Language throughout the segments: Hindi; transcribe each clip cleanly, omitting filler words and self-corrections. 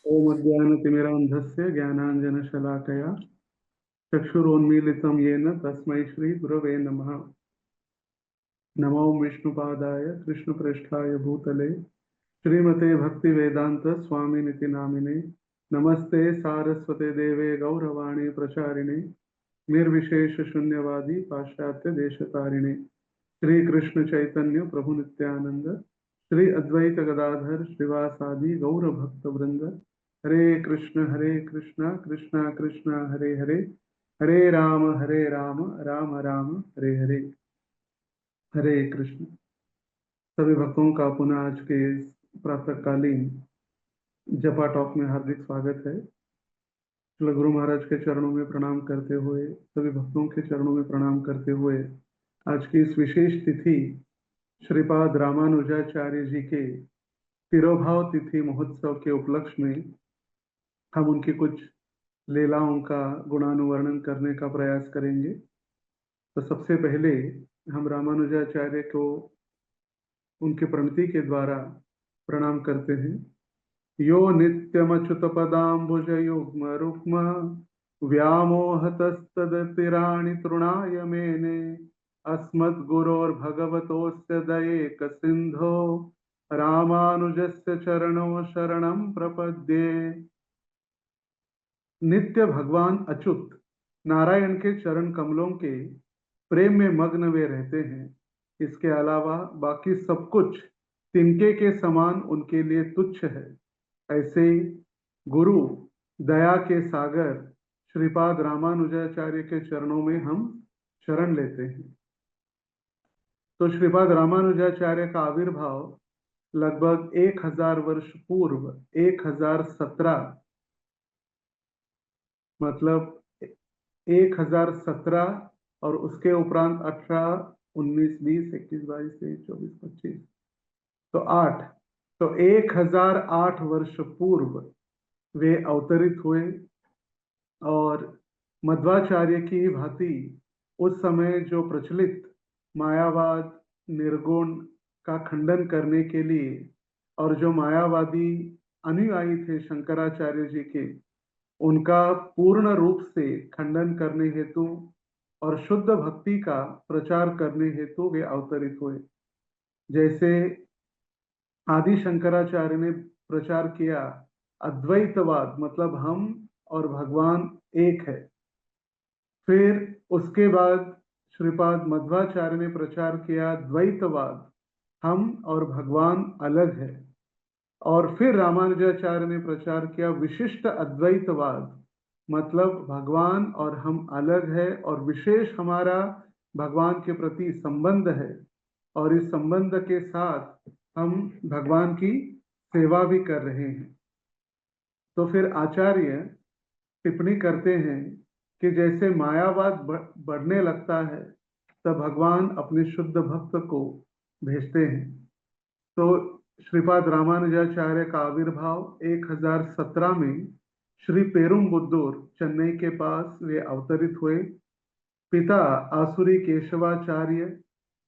ओम अज्ञानतिमिरान्धस्य ज्ञानाञ्जनशलाकया चक्षुरोन्मीलितं येन तस्मै श्रीगुरवे नमः। नमो विष्णुपादाय कृष्णप्रेष्ठाय भूतले श्रीमते भक्तिवेदान्त स्वामिनिति नामिने। नमस्ते सारस्वते देवे गौरवाणी प्रचारिणे निर्विशेष शून्यवादी पाश्चात्य देशतारिणे। श्री कृष्ण चैतन्य प्रभु नित्यानंद श्री अद्वैत गदाधर श्रीवासादि गौर भक्त वृंद। हरे कृष्ण कृष्ण कृष्ण हरे हरे, हरे राम राम राम हरे हरे। हरे कृष्ण। सभी भक्तों का पुनः आज के इस प्रातःकालीन जपा टॉक में हार्दिक स्वागत है। श्री गुरु महाराज के चरणों में प्रणाम करते हुए, सभी भक्तों के चरणों में प्रणाम करते हुए, आज की इस विशेष तिथि श्रीपाद रामानुजाचार्य जी के तिरोभाव तिथि महोत्सव के उपलक्ष्य में हम उनकी कुछ लीलाओं का गुणानुवर्णन करने का प्रयास करेंगे। तो सबसे पहले हम रामानुजाचार्य को उनके प्रणति के द्वारा प्रणाम करते हैं। यो नित्यमच्युत पदाम्बुज युग्म रुक्म व्यामोहतस्तदतिराणि तृणाय मेने अस्मद्गुरोर्भगवतोऽस्य दयेक सिन्धो रामानुजस्य चरणो शरणं प्रपद्ये। नित्य भगवान अच्युत नारायण के चरण कमलों के प्रेम में मग्न वे रहते हैं। इसके अलावा बाकी सब कुछ तिनके के समान उनके लिए तुच्छ है। ऐसे गुरु दया के सागर श्रीपाद रामानुजाचार्य के चरणों में हम शरण लेते हैं। तो श्रीपाद रामानुजाचार्य का आविर्भाव लगभग 1000 वर्ष पूर्व 1017, मतलब 1017 और उसके उपरांत 18, 19, 20, 21, 22, 23, 24, 25, तो 8, तो 1008 वर्ष पूर्व वे अवतरित हुए। और मध्वाचार्य की भांति उस समय जो प्रचलित मायावाद निर्गुण का खंडन करने के लिए और जो मायावादी अनुयायी थे शंकराचार्य जी के, उनका पूर्ण रूप से खंडन करने हेतु और शुद्ध भक्ति का प्रचार करने हेतु वे अवतरित हुए। जैसे आदि शंकराचार्य ने प्रचार किया अद्वैतवाद, मतलब हम और भगवान एक है। फिर उसके बाद श्रीपाद मध्वाचार्य ने प्रचार किया द्वैतवाद, हम और भगवान अलग है। और फिर रामानुजाचार्य ने प्रचार किया विशिष्ट अद्वैतवाद, मतलब भगवान और हम अलग है और विशेष हमारा भगवान के प्रति संबंध है और इस संबंध के साथ हम भगवान की सेवा भी कर रहे हैं। तो फिर आचार्य टिप्पणी करते हैं कि जैसे मायावाद बढ़ने लगता है तब भगवान अपने शुद्ध भक्त को भेजते हैं। तो श्रीपाद रामानुजाचार्य का आविर्भाव 1017 में श्री पेरुम्बुदूर चेन्नई के पास वे अवतरित हुए। पिता आसुरी केशवाचार्य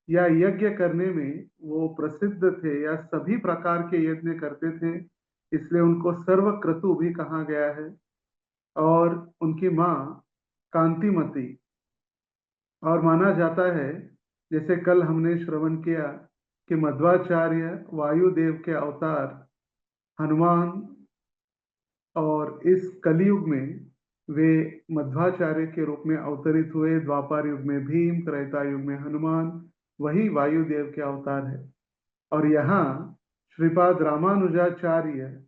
या यज्ञ करने में वो प्रसिद्ध थे या सभी प्रकार के यज्ञ करते थे, इसलिए उनको सर्वक्रतु भी कहा गया है। और उनकी माँ कांतिमती। और माना जाता है, जैसे कल हमने श्रवण किया, कि मध्वाचार्य वायुदेव के अवतार हनुमान और इस कलयुग में वे मध्वाचार्य के रूप में अवतरित हुए। द्वापर युग में भीम, त्रेता युग में हनुमान, वही वायुदेव के अवतार है। और यहाँ श्रीपाद रामानुजाचार्य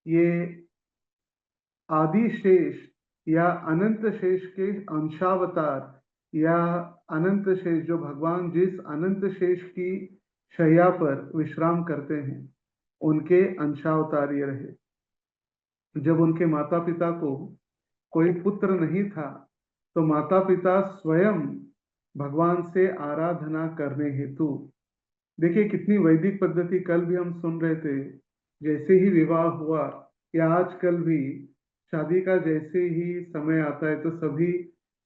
ये आदि शेष या अनंत शेष के अंशावतार या अनंत शेष, जो भगवान जिस अनंत शेष की शैया पर विश्राम करते हैं, उनके अंशावतार ये रहे। जब उनके माता पिता को कोई पुत्र नहीं था तो माता पिता स्वयं भगवान से आराधना करने हेतु, देखिए कितनी वैदिक पद्धति, कल भी हम सुन रहे थे, जैसे ही विवाह हुआ या आजकल भी शादी का जैसे ही समय आता है तो सभी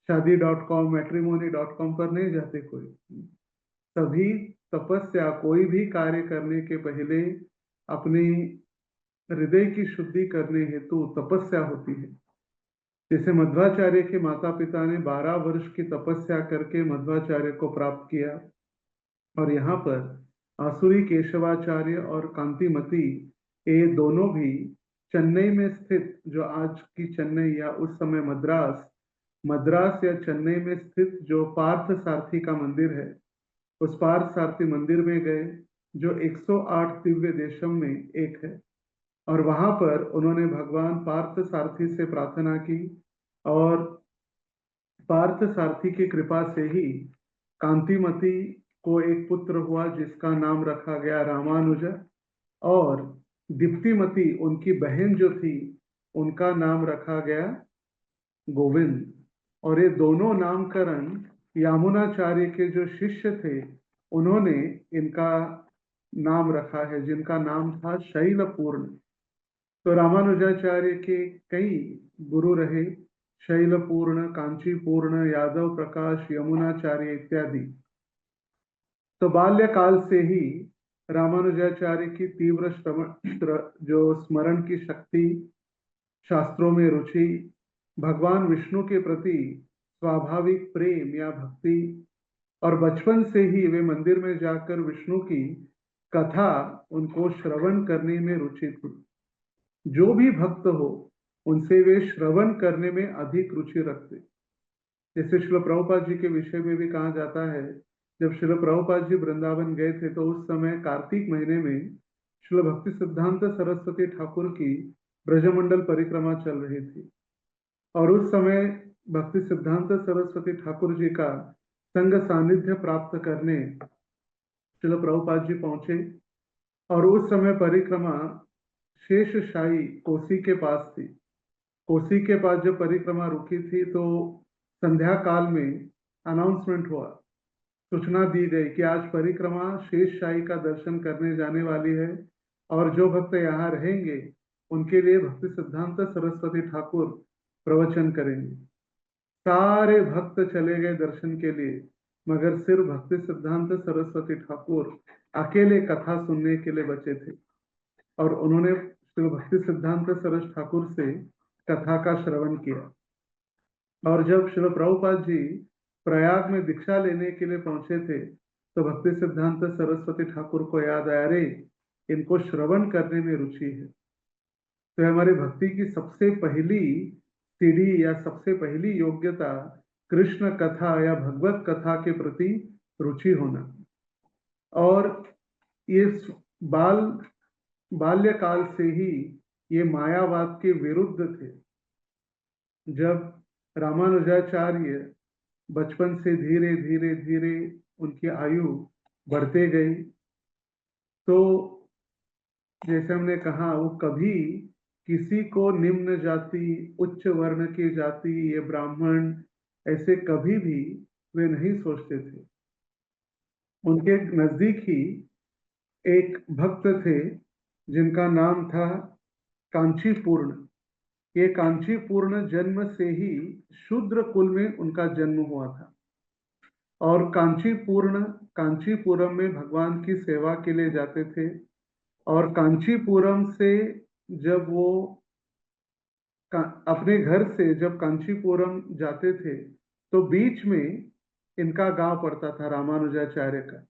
शादी.com, मैट्रिमोनी.com पर नहीं जाते कोई। सभी तपस्या, कोई भी कार्य करने के पहले अपनी हृदय की शुद्धि करने हेतु तपस्या होती है। जैसे मध्वाचार्य के माता पिता ने 12 वर्ष की तपस्या करके मध्वाचार्य को प्राप्त किया, और यहाँ पर आसुरी केशवाचार्य और कांतिमती ये दोनों भी चेन्नई में स्थित, जो आज की चेन्नई या उस समय मद्रास मद्रास या चेन्नई में स्थित जो पार्थ सारथी का मंदिर है, उस पार्थ सारथी मंदिर में गए, जो 108 दिव्य देशों में एक है। और वहां पर उन्होंने भगवान पार्थ सारथी से प्रार्थना की, और पार्थ सारथी की कृपा से ही कांतिमती को एक पुत्र हुआ जिसका नाम रखा गया रामानुज, और दीप्तिमती उनकी बहन जो थी उनका नाम रखा गया गोविंद। और ये दोनों नामकरण यामुनाचार्य के जो शिष्य थे उन्होंने इनका नाम रखा है, जिनका नाम था शैलपूर्ण। तो रामानुजाचार्य के कई गुरु रहे, शैलपूर्ण, कांचीपूर्ण, यादव प्रकाश, यमुनाचार्य इत्यादि। तो बाल्यकाल से ही रामानुजाचार्य की तीव्र जो स्मरण की शक्ति, शास्त्रों में रुचि, भगवान विष्णु के प्रति स्वाभाविक प्रेम या भक्ति, और बचपन से ही वे मंदिर में जाकर विष्णु की कथा उनको श्रवण करने में रुचि थी। जो भी भक्त हो उनसे वे श्रवण करने में अधिक रुचि रखते। जैसे श्रील प्रभुपाद जी के विषय में भी कहा जाता है, जब श्रील प्रभुपाद जी वृंदावन गए थे तो उस समय कार्तिक महीने में श्रील भक्ति सिद्धांत सरस्वती ठाकुर की ब्रजमंडल परिक्रमा चल रही थी, और उस समय भक्ति सिद्धांत सरस्वती ठाकुर जी का संग सानिध्य प्राप्त करने श्रील प्रभुपाद जी पहुंचे। और उस समय परिक्रमा शेषशाही कोसी के पास थी। कोसी के पास जब परिक्रमा रुकी थी तो संध्या काल में अनाउंसमेंट हुआ, सूचना दी गई कि आज परिक्रमा शेषशाही का दर्शन करने जाने वाली है, और जो भक्त यहाँ रहेंगे उनके लिए भक्ति सिद्धांत सरस्वती ठाकुर प्रवचन करेंगे। सारे भक्त चले गए दर्शन के लिए, मगर सिर्फ भक्ति सिद्धांत सरस्वती ठाकुर अकेले कथा सुनने के लिए बचे थे, और उन्होंने श्री भक्ति सिद्धांत सरस ठाकुर से कथा का श्रवण किया। और जब श्री प्रभुपाद जी प्रयाग में दीक्षा लेने के लिए पहुंचे थे तो भक्ति सिद्धांत सरस्वती ठाकुर को याद आया, अरे इनको श्रवण करने में रुचि है। तो हमारी भक्ति की सबसे पहली सीढ़ी या सबसे पहली योग्यता कृष्ण कथा या भगवत कथा के प्रति रुचि होना। और ये बाल्यकाल से ही ये मायावाद के विरुद्ध थे। जब रामानुजाचार्य बचपन से धीरे धीरे धीरे उनकी आयु बढ़ते गई, तो जैसे हमने कहा वो कभी किसी को निम्न जाति, उच्च वर्ण की जाति, ये ब्राह्मण, ऐसे कभी भी वे नहीं सोचते थे। उनके नजदीक ही एक भक्त थे जिनका नाम था कांचीपूर्ण। ये कांचीपूर्ण जन्म से ही शूद्र कुल में उनका जन्म हुआ था, और कांचीपुरम में भगवान की सेवा के लिए जाते थे। और कांचीपुरम से जब वो अपने घर से जब कांचीपुरम जाते थे तो बीच में इनका गांव पड़ता था रामानुजाचार्य का।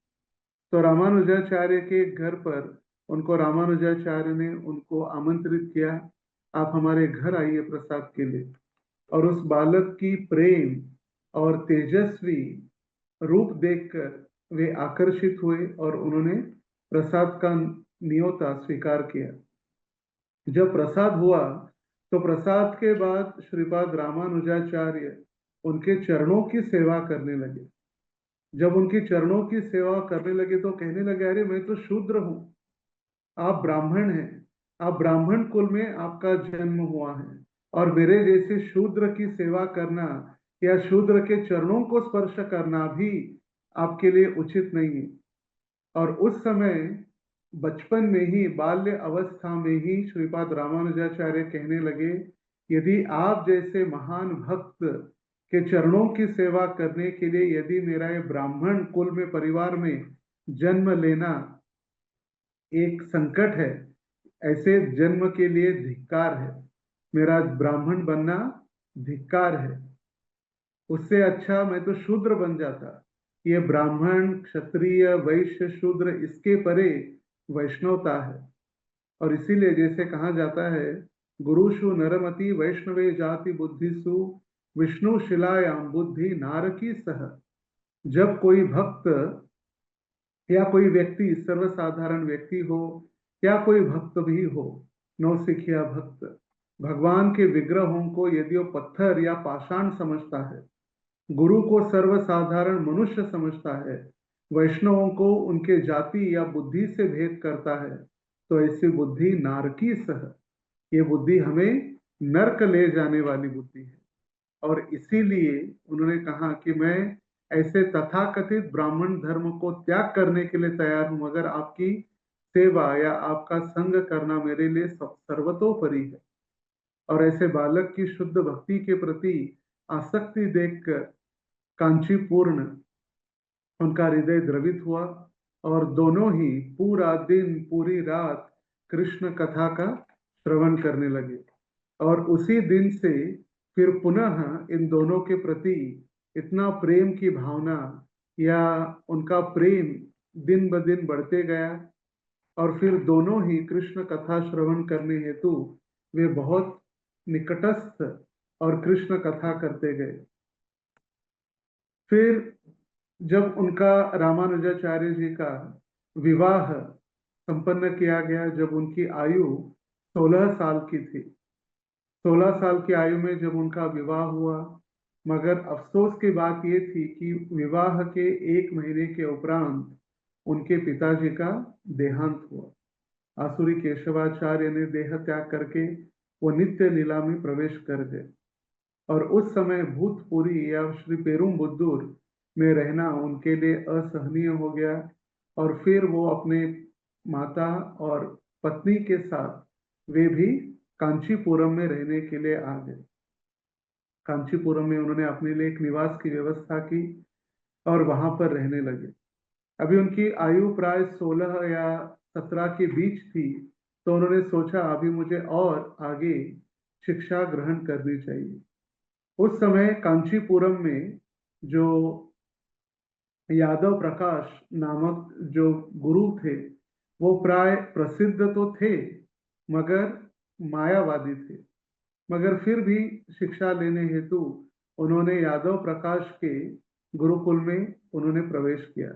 तो रामानुजाचार्य के घर पर उनको रामानुजाचार्य ने उनको आमंत्रित किया, आप हमारे घर आइए प्रसाद के लिए। और उस बालक की प्रेम और तेजस्वी रूप देखकर वे आकर्षित हुए और उन्होंने प्रसाद का न्योता स्वीकार किया। जब प्रसाद हुआ तो प्रसाद के बाद श्रीपाद रामानुजाचार्य उनके चरणों की सेवा करने लगे। जब उनकी चरणों की सेवा करने लगे तो कहने लगे, अरे मैं तो शूद्र हूं, आप ब्राह्मण हैं, आप ब्राह्मण कुल में आपका जन्म हुआ है, और मेरे जैसे शूद्र की सेवा करना या शूद्र के चरणों को स्पर्श करना भी आपके लिए उचित नहीं है। और उस समय बचपन में ही, बाल्य अवस्था में ही श्रीपाद रामानुजाचार्य कहने लगे, यदि आप जैसे महान भक्त के चरणों की सेवा करने के लिए यदि मेरा ये ब्राह्मण कुल में परिवार में जन्म लेना एक संकट है, ऐसे जन्म के लिए धिक्कार है, मेरा ब्राह्मण बनना धिक्कार है। उससे अच्छा मैं तो शूद्र बन जाता। ये ब्राह्मण क्षत्रिय वैश्य शूद्र इसके परे वैष्णवता है। और इसीलिए जैसे कहा जाता है, गुरुषु नरमति वैष्णवे जाति बुद्धिसु विष्णु शिलायाम बुद्धि नारकी सह। जब कोई भक्त या कोई व्यक्ति, सर्वसाधारण व्यक्ति हो या कोई भक्त भी हो, नौसिखिया भक्त, भगवान के विग्रहों को यदि वो पत्थर या पाषाण समझता है, गुरु को सर्वसाधारण मनुष्य समझता है, वैष्णवों को उनके जाति या बुद्धि से भेद करता है, तो ऐसी बुद्धि नारकी सह, ये बुद्धि हमें नरक ले जाने वाली बुद्धि है। और इसीलिए उन्होंने कहा कि मैं ऐसे तथाकथित ब्राह्मण धर्म को त्याग करने के लिए तैयार हूं, मगर आपकी सेवा या आपका संग करना मेरे लिए सर्वतोपरि है। और ऐसे बालक की शुद्ध भक्ति के प्रति आसक्ति देखकर कांचीपूर्ण उनका हृदय द्रवित हुआ, और दोनों ही पूरा दिन पूरी रात कृष्ण कथा का श्रवण करने लगे। और उसी दिन से फिर पुनः इन दोनों के प्रति इतना प्रेम की भावना या उनका प्रेम दिन ब दिन बढ़ते गया। और फिर दोनों ही कृष्ण कथा श्रवण करने हेतु वे बहुत निकटस्थ और कृष्ण कथा करते गए। फिर जब उनका रामानुजाचार्य जी का विवाह संपन्न किया गया, जब उनकी आयु 16 साल की थी, 16 साल की आयु में जब उनका विवाह हुआ, मगर अफसोस की बात यह थी कि विवाह के 1 महीने के उपरांत उनके पिताजी का देहांत हुआ। आसुरी केशवाचार्य ने देह त्याग करके वो नित्य लीला में प्रवेश कर गए। और उस समय भूतपुरी या श्री पेरुम्बुदूर में रहना उनके लिए असहनीय हो गया। और फिर वो अपने माता और पत्नी के साथ वे भी कांचीपुरम में रहने के लिए आ गए। कांचीपुरम में उन्होंने अपने लिए एक निवास की व्यवस्था की और वहां पर रहने लगे। अभी उनकी आयु प्राय 16 या 17 के बीच थी, तो उन्होंने सोचा अभी मुझे और आगे शिक्षा ग्रहण करनी चाहिए। उस समय कांचीपुरम में जो यादव प्रकाश नामक जो गुरु थे, वो प्राय प्रसिद्ध तो थे मगर मायावादी थे। मगर फिर भी शिक्षा लेने हेतु उन्होंने यादव प्रकाश के गुरुकुल में उन्होंने प्रवेश किया।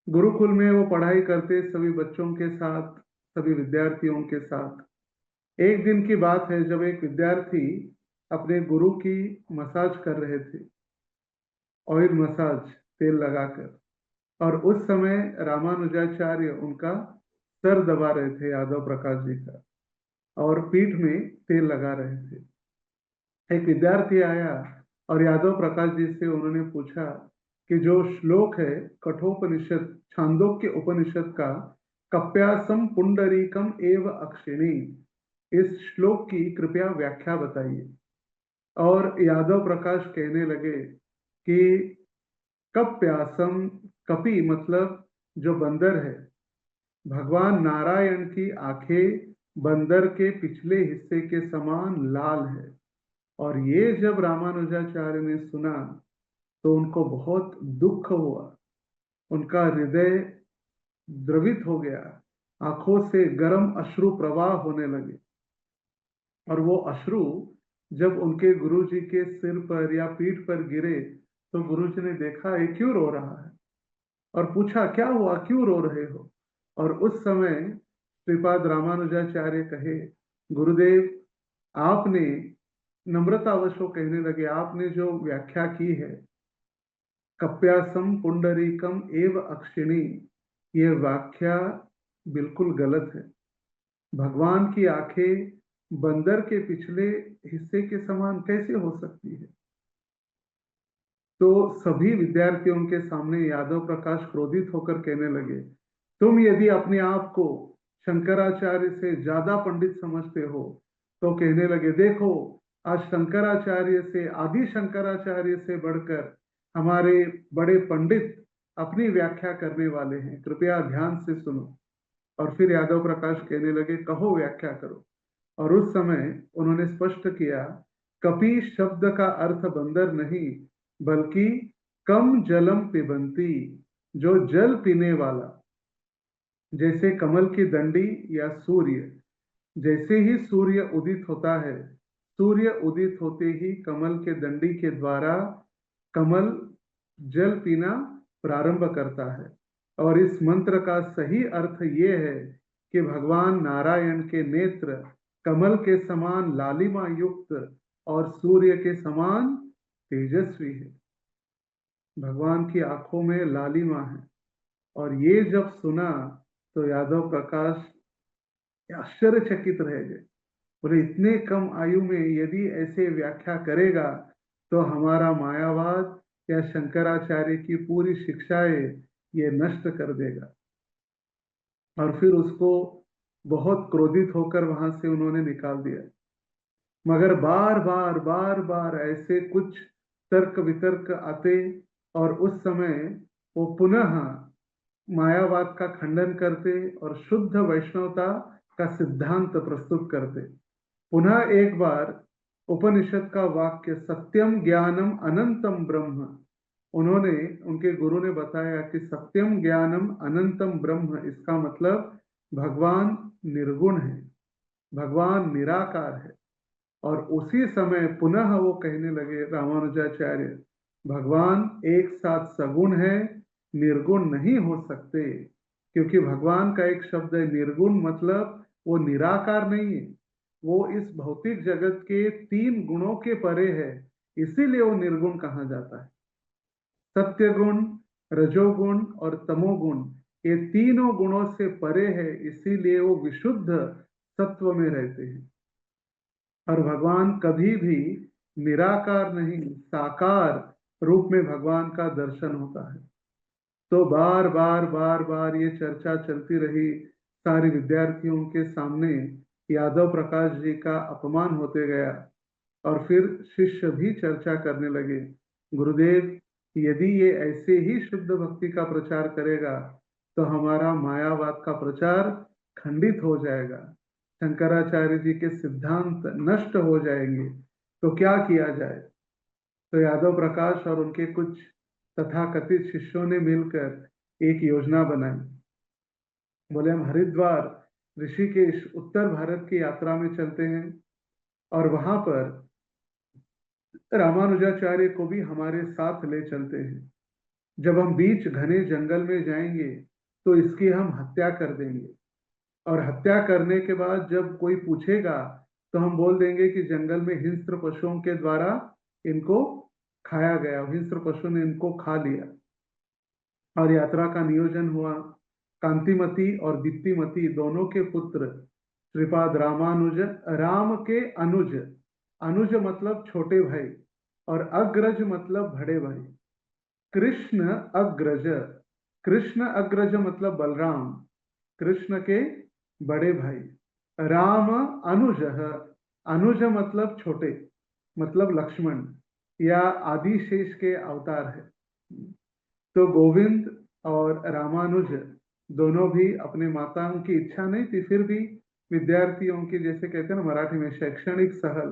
गुरुकुल में वो पढ़ाई करते सभी बच्चों के साथ, सभी विद्यार्थियों के साथ। एक दिन की बात है जब एक विद्यार्थी अपने गुरु की मसाज कर रहे थे, ऑयल मसाज तेल लगाकर, और उस समय रामानुजाचार्य उनका सर दबा रहे थे यादव प्रकाश जी का, और पीठ में तेल लगा रहे थे। एक विद्यार्थी आया और यादव प्रकाश जी से उन्होंने पूछा कि जो श्लोक है कठोपनिषद छांदोग्य उपनिषद का, कप्यासम पुंडरीकम एव अक्षिणी, इस श्लोक की कृपया व्याख्या बताइए। और यादव प्रकाश कहने लगे कि कप्यासम, कपि मतलब जो बंदर है, भगवान नारायण की आंखें बंदर के पिछले हिस्से के समान लाल है। और ये जब रामानुजाचार्य ने सुना तो उनको बहुत दुख हुआ, उनका हृदय द्रवित हो गया, आंखों से गर्म अश्रु प्रवाह होने लगे। और वो अश्रु जब उनके गुरुजी के सिर पर या पीठ पर गिरे तो गुरुजी ने देखा ये क्यों रो रहा है, और पूछा क्या हुआ, क्यों रो रहे हो। और उस समय श्रीपाद रामानुजाचार्य कहे, गुरुदेव आपने, नम्रतावश कहने लगे, आपने जो व्याख्या की है कप्यासम पुंडरीकम एव अक्षिणी, ये व्याख्या बिल्कुल गलत है। भगवान की आंखें बंदर के पिछले हिस्से के समान कैसे हो सकती है। तो सभी विद्यार्थियों के सामने यादव प्रकाश क्रोधित होकर कहने लगे, तुम यदि अपने आप को शंकराचार्य से ज्यादा पंडित समझते हो तो कहने लगे, देखो आज शंकराचार्य से, आदि शंकराचार्य से बढ़कर हमारे बड़े पंडित अपनी व्याख्या करने वाले हैं, कृपया ध्यान से सुनो। और फिर यादव प्रकाश कहने लगे, कहो व्याख्या करो। और उस समय उन्होंने स्पष्ट किया, कपि शब्द का अर्थ बंदर नहीं, बल्कि कम जलम पिबंती, जो जल पीने वाला। जैसे कमल की दंडी या सूर्य, जैसे ही सूर्य उदित होता है, सूर्य उदित होते ही कमल के दंडी के द्वारा कमल जल पीना प्रारंभ करता है। और इस मंत्र का सही अर्थ ये है कि भगवान नारायण के नेत्र कमल के समान लालिमा युक्त और सूर्य के समान तेजस्वी है। भगवान की आंखों में लालिमा है। और ये जब सुना तो यादव प्रकाश आश्चर्यचकित रह गए। बोले, इतने कम आयु में यदि ऐसे व्याख्या करेगा तो हमारा मायावाद या शंकराचार्य की पूरी शिक्षाएं ये नष्ट कर देगा। और फिर उसको बहुत क्रोधित होकर वहां से उन्होंने निकाल दिया। मगर बार बार ऐसे कुछ तर्क वितर्क आते और उस समय वो पुनः मायावाद का खंडन करते और शुद्ध वैष्णवता का सिद्धांत प्रस्तुत करते। पुनः एक बार उपनिषद का वाक्य सत्यम ज्ञानम अनंतम ब्रह्म, उन्होंने उनके गुरु ने बताया कि सत्यम ज्ञानम अनंतम ब्रह्म, इसका मतलब भगवान निर्गुण है, भगवान निराकार है। और उसी समय पुनः वो कहने लगे रामानुजाचार्य, भगवान एक साथ सगुण है, निर्गुण नहीं हो सकते। क्योंकि भगवान का एक शब्द है निर्गुण, मतलब वो निराकार नहीं है, वो इस भौतिक जगत के 3 गुणों के परे है, इसीलिए वो निर्गुण कहा जाता है। सत्य गुण, रजोगुण और तमोगुण, ये तीनों गुणों से परे है, इसीलिए वो विशुद्ध सत्व में रहते हैं। और भगवान कभी भी निराकार नहीं, साकार रूप में भगवान का दर्शन होता है। तो बार बार ये चर्चा चलती रही। सारे विद्यार्थियों के सामने यादव प्रकाश जी का अपमान होते गया। और फिर शिष्य भी चर्चा करने लगे, गुरुदेव यदि ये ऐसे ही शुद्ध भक्ति का प्रचार करेगा तो हमारा मायावाद का प्रचार खंडित हो जाएगा, शंकराचार्य जी के सिद्धांत नष्ट हो जाएंगे, तो क्या किया जाए। तो यादव प्रकाश और उनके कुछ तथाकथित शिष्यों ने मिलकर एक योजना बनाई। बोले, हम हरिद्वार, ऋषिकेश, उत्तर भारत की यात्रा में चलते हैं और वहां पर रामानुजाचार्य को भी हमारे साथ ले चलते हैं। जब हम बीच घने जंगल में जाएंगे तो इसकी हम हत्या कर देंगे। और हत्या करने के बाद जब कोई पूछेगा तो हम बोल देंगे कि जंगल में हिंस्र पशुओं के द्वारा इनको खाया गया, हिंस्र पशु ने इनको खा लिया। और यात्रा का नियोजन हुआ। कांतिमती और दीप्तिमती दोनों के पुत्र श्रीपाद रामानुज, राम के अनुज, अनुज मतलब छोटे भाई, और अग्रज मतलब बड़े भाई। कृष्ण अग्रज, कृष्ण अग्रज मतलब बलराम, कृष्ण के बड़े भाई। राम अनुज, अनुज मतलब छोटे, मतलब लक्ष्मण या आदिशेष के अवतार है। तो गोविंद और रामानुज दोनों भी अपने माताओं की इच्छा नहीं थी, फिर भी विद्यार्थियों की, जैसे कहते हैं ना मराठी में, शैक्षणिक सहल,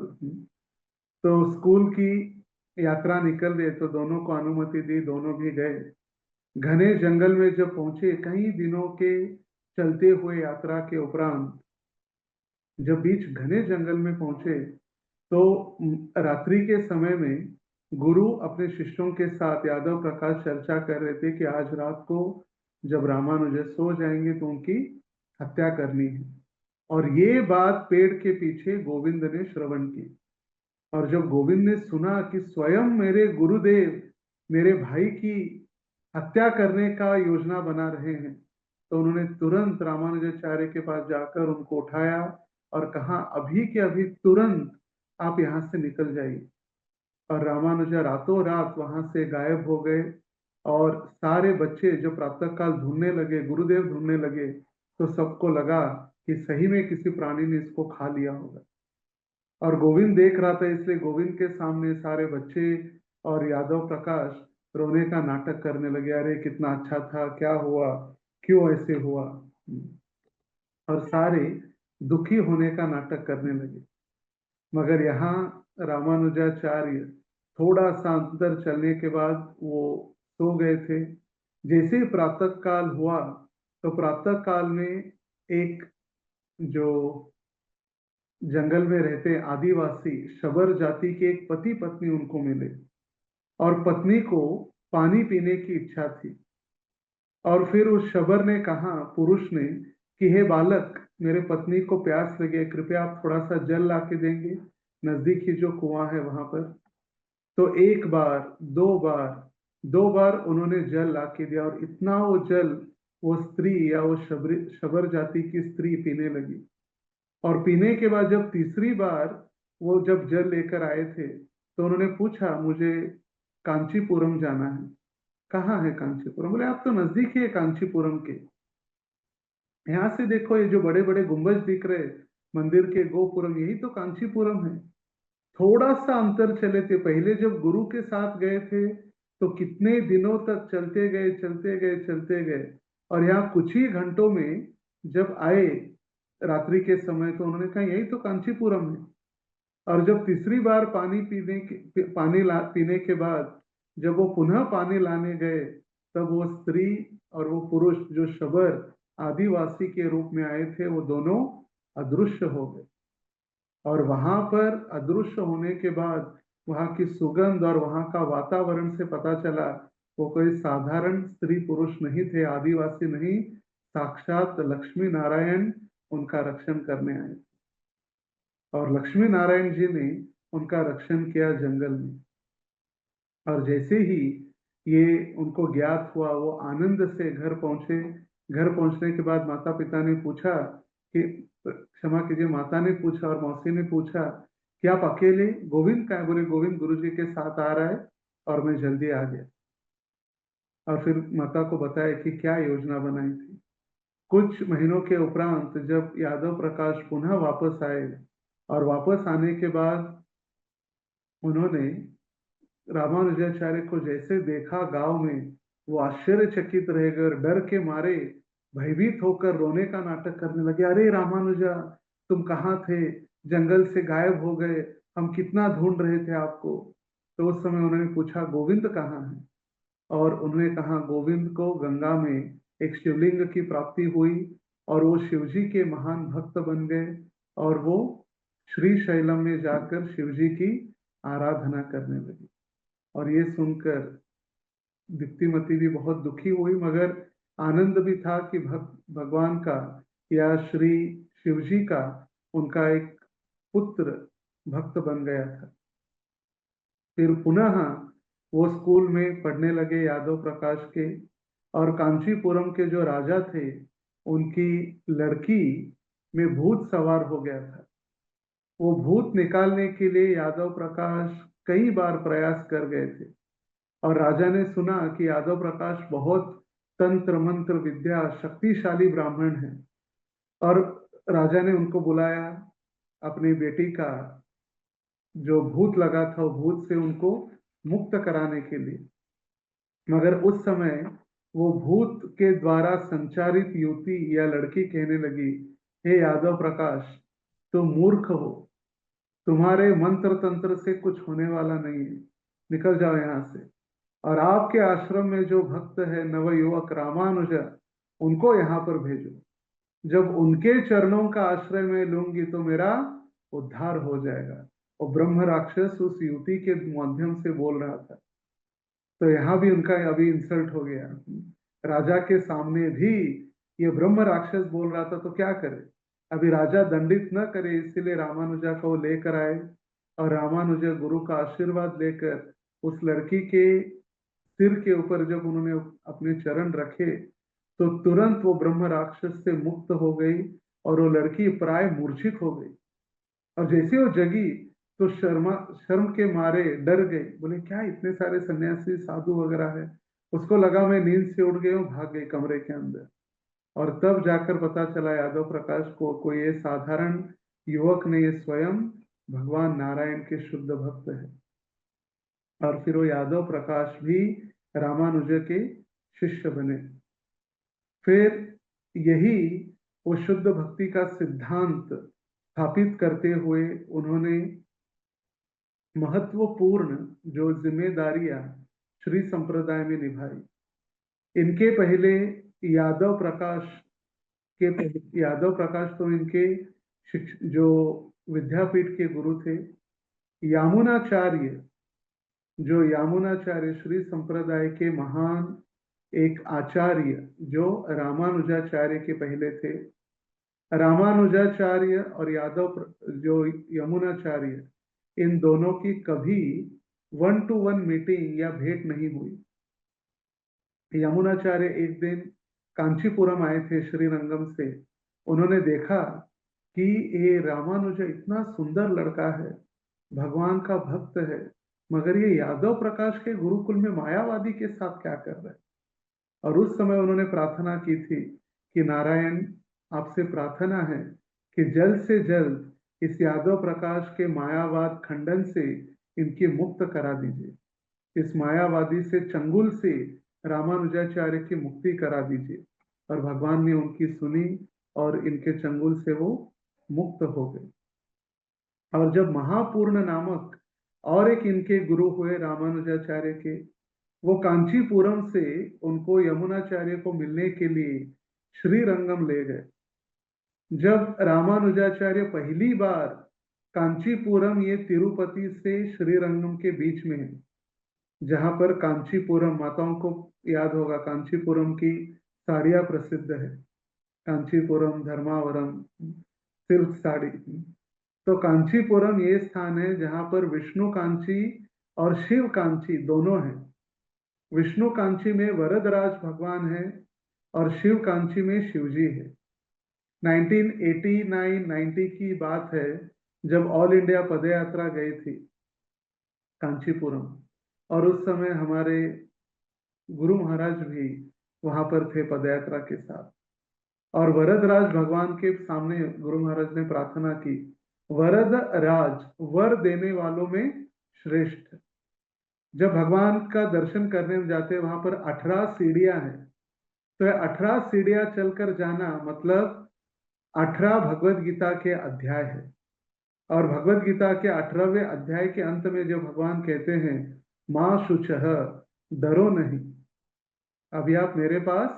तो स्कूल की यात्रा निकल रही तो दोनों को अनुमति दी, दोनों भी गए। घने जंगल में जब पहुंचे, कई दिनों के चलते हुए यात्रा के उपरांत जब बीच घने जंगल में पहुंचे तो रात्रि के समय में गुरु अपने शिष्यों के साथ यादव प्रकाश चर्चा कर रहे थे कि आज रात को जब रामानुज सो जाएंगे तो उनकी हत्या करनी है। और ये बात पेड़ के पीछे गोविंद ने श्रवण की। और जब गोविंद ने सुना कि स्वयं मेरे गुरुदेव मेरे भाई की हत्या करने का योजना बना रहे हैं, तो उन्होंने तुरंत रामानुजाचार्य के पास जाकर उनको उठाया और कहा, अभी के अभी तुरंत आप यहाँ से निकल जाइए। और रामानुजा रातों रात वहां से गायब हो गए। और सारे बच्चे जो प्रातःकाल ढूंढने लगे, गुरुदेव ढूंढने लगे, तो सबको लगा कि सही में किसी प्राणी ने इसको खा लिया होगा। और गोविंद देख रहा था, इसलिए गोविंद के सामने सारे बच्चे और यादव प्रकाश रोने का नाटक करने लगे, अरे कितना अच्छा था, क्या हुआ, क्यों ऐसे हुआ। और सारे दुखी होने का नाटक करने लगे। मगर यहाँ रामानुजाचार्य थोड़ा सा अंतर चलने के बाद वो सो गए थे। जैसे ही प्रातः काल हुआ तो प्रातः काल में एक जो जंगल में रहते आदिवासी शबर जाति के एक पति पत्नी उनको मिले, और पत्नी को पानी पीने की इच्छा थी। और फिर उस शबर ने कहा, पुरुष ने, कि हे बालक, मेरे पत्नी को प्यास लगे, कृपया आप थोड़ा सा जल ला के देंगे, नजदीक ही जो कुआं है वहां पर। तो एक बार, दो बार उन्होंने जल ला के दिया, और इतना वो जल वो स्त्री या वो शबर जाति की स्त्री पीने लगी। और पीने के बाद जब तीसरी बार वो जब जल लेकर आए थे तो उन्होंने पूछा, मुझे कांचीपुरम जाना है। कहाँ है कांचीपुरम? बोले आप तो नजदीक ही है कांचीपुरम के, यहाँ से देखो, ये जो बड़े बड़े गुंबज दिख रहे मंदिर के, गोपुरम, यही तो कांचीपुरम है। थोड़ा सा अंतर चले थे, पहले जब गुरु के साथ गए थे तो कितने दिनों तक चलते गए चलते गए चलते गए, और यहाँ कुछ ही घंटों में जब आए रात्रि के समय तो उन्होंने कहा यही तो कांचीपुरम है। और जब तीसरी बार पीने के बाद जब वो पुनः पानी लाने गए, तब वो स्त्री और वो पुरुष जो शबर आदिवासी के रूप में आए थे वो दोनों अदृश्य हो गए। और वहां पर अदृश्य होने के बाद वहां की सुगंध और वहां का वातावरण से पता चला वो कोई साधारण स्त्री पुरुष नहीं थे, आदिवासी नहीं, साक्षात लक्ष्मी नारायण उनका रक्षण करने आए। और लक्ष्मी नारायण जी ने उनका रक्षण किया जंगल में। और जैसे ही ये उनको ज्ञात हुआ वो आनंद से घर पहुंचे। घर पहुंचने के बाद माता पिता ने पूछा कि, क्षमा कीजिए, माता ने पूछा और मौसी ने पूछा कि आप अकेले? गोविंद कहाँ है? बोले गोविंद गुरुजी के साथ आ रहा है और मैं जल्दी आ गया। और फिर माता को बताया कि क्या योजना बनाई थी। कुछ महीनों के उपरांत जब यादव प्रकाश पुनः वापस आए, और वापस आने के बाद उन्होंने रामानुजाचार्य को जैसे देखा गांव में, वो आश्चर्यचकित रह गए, डर के मारे भयभीत होकर रोने का नाटक करने लगे। अरे रामानुजा, तुम कहाँ थे? जंगल से गायब हो गए, हम कितना ढूंढ रहे थे आपको। तो उस समय उन्होंने पूछा, गोविंद कहाँ है? और उन्होंने कहा, गोविंद को गंगा में एक शिवलिंग की प्राप्ति हुई और वो शिवजी के महान भक्त बन गए, और वो श्री शैलम में जाकर शिवजी की आराधना करने लगे। और ये सुनकर दीप्तिमती भी बहुत दुखी हुई, मगर आनंद भी था कि भगवान का या श्री शिवजी का उनका एक पुत्र भक्त बन गया था। फिर पुनः वो स्कूल में पढ़ने लगे यादव प्रकाश के, और कांचीपुरम के जो राजा थे उनकी लड़की में भूत सवार हो गया था। वो भूत निकालने के लिए यादव प्रकाश कई बार प्रयास कर गए थे। और राजा ने सुना कि यादव प्रकाश बहुत तंत्र मंत्र विद्या शक्तिशाली ब्राह्मण है, और राजा ने उनको बुलाया अपनी बेटी का जो भूत लगा था वो भूत से उनको मुक्त कराने के लिए। मगर उस समय वो भूत के द्वारा संचारित युवती या लड़की कहने लगी, हे यादव प्रकाश, तुम मूर्ख हो, तुम्हारे मंत्र तंत्र से कुछ होने वाला नहीं है, निकल जाओ यहाँ से। और आपके आश्रम में जो भक्त है नवयुवक रामानुज, उनको यहाँ पर भेजो। जब उनके चरणों का आश्रय मैं लूंगी तो मेरा उद्धार हो जाएगा। और ब्रह्म राक्षस उस युवती के माध्यम से बोल रहा था। तो यहाँ भी उनका अभी इंसल्ट हो गया, राजा के सामने भी ये ब्रह्म राक्षस बोल रहा था, तो क्या करे? अभी राजा दंडित न करे, इसीलिए रामानुजा को लेकर आए। और रामानुजा गुरु का आशीर्वाद लेकर उस लड़की के सिर के ऊपर जब उन्होंने अपने चरण रखे तो तुरंत वो ब्रह्म राक्षस से मुक्त हो गई, और वो लड़की प्राय मूर्छित हो गई। और जैसे वो जगी तो शर्म के मारे डर गई। बोले क्या इतने सारे सन्यासी साधु वगैरह है? उसको लगा मैं नींद से उठ गई हूँ, भाग गई कमरे के अंदर। और तब जाकर पता चला यादव प्रकाश को कोई ये साधारण युवक नहीं, ये स्वयं भगवान नारायण के शुद्ध भक्त है। और फिर वो यादव प्रकाश भी रामानुज के शिष्य बने। फिर यही वो शुद्ध भक्ति का सिद्धांत स्थापित करते हुए उन्होंने महत्वपूर्ण जो जिम्मेदारियां श्री संप्रदाय में निभाई। इनके पहले यादव प्रकाश यादव प्रकाश तो इनके जो विद्यापीठ के गुरु थे। यामुनाचार्य, जो यामुनाचार्य श्री संप्रदाय के महान एक आचार्य जो रामानुजाचार्य के पहले थे। रामानुजाचार्य और यादव जो यमुनाचार्य, इन दोनों की कभी 1-to-1 मीटिंग या भेंट नहीं हुई। यमुनाचार्य एक दिन कांचीपुरम आए थे श्रीरंगम से। उन्होंने देखा कि ये रामानुजा इतना सुंदर लड़का है, भगवान का भक्त है, मगर ये यादव प्रकाश के गुरुकुल में मायावादी के साथ क्या कर रहा है। और उस समय उन्होंने प्रार्थना की थी कि नारायण, आपसे प्रार्थना है कि जल्द से जल्द इस यादव प्रकाश के मायावाद खंडन से इनकी मुक्त करा दीजिए। इस मायावादी से, चंगुल से रामानुजाचार्य की मुक्ति करा दीजिए। और भगवान ने उनकी सुनी और इनके चंगुल से वो मुक्त हो गए। और जब महापूर्ण नामक और एक इनके गुरु हुए रामानुजाचार्य के, वो कांचीपुरम से उनको यमुनाचार्य को मिलने के लिए श्रीरंगम ले गए। जब रामानुजाचार्य पहली बार कांचीपुरम, ये तिरुपति से श्रीरंगम के बीच में है, जहां पर कांचीपुरम, माताओं को याद होगा कांचीपुरम की साड़ियां प्रसिद्ध है, कांचीपुरम, धर्मावरम, सिल्क साड़ी। तो कांचीपुरम ये स्थान है जहां पर विष्णु कांची और शिव कांची दोनों हैं। विष्णु कांची में वरदराज भगवान है और शिव कांची में शिवजी है। 1989-90 की बात है जब ऑल इंडिया पदयात्रा गई थी कांचीपुरम, और उस समय हमारे गुरु महाराज भी वहां पर थे पदयात्रा के साथ। और वरदराज भगवान के सामने गुरु महाराज ने प्रार्थना की, वरद राज, वर देने वालों में श्रेष्ठ। जब भगवान का दर्शन करने में जाते हैं वहां पर 18 सीढ़ियां हैं। तो 18 सीढ़ियां चलकर जाना मतलब 18 भगवत गीता के अध्याय है। और भगवत गीता के 18वें अध्याय के अंत में जो भगवान कहते हैं, मां शुचः, डरो नहीं, अभी आप मेरे पास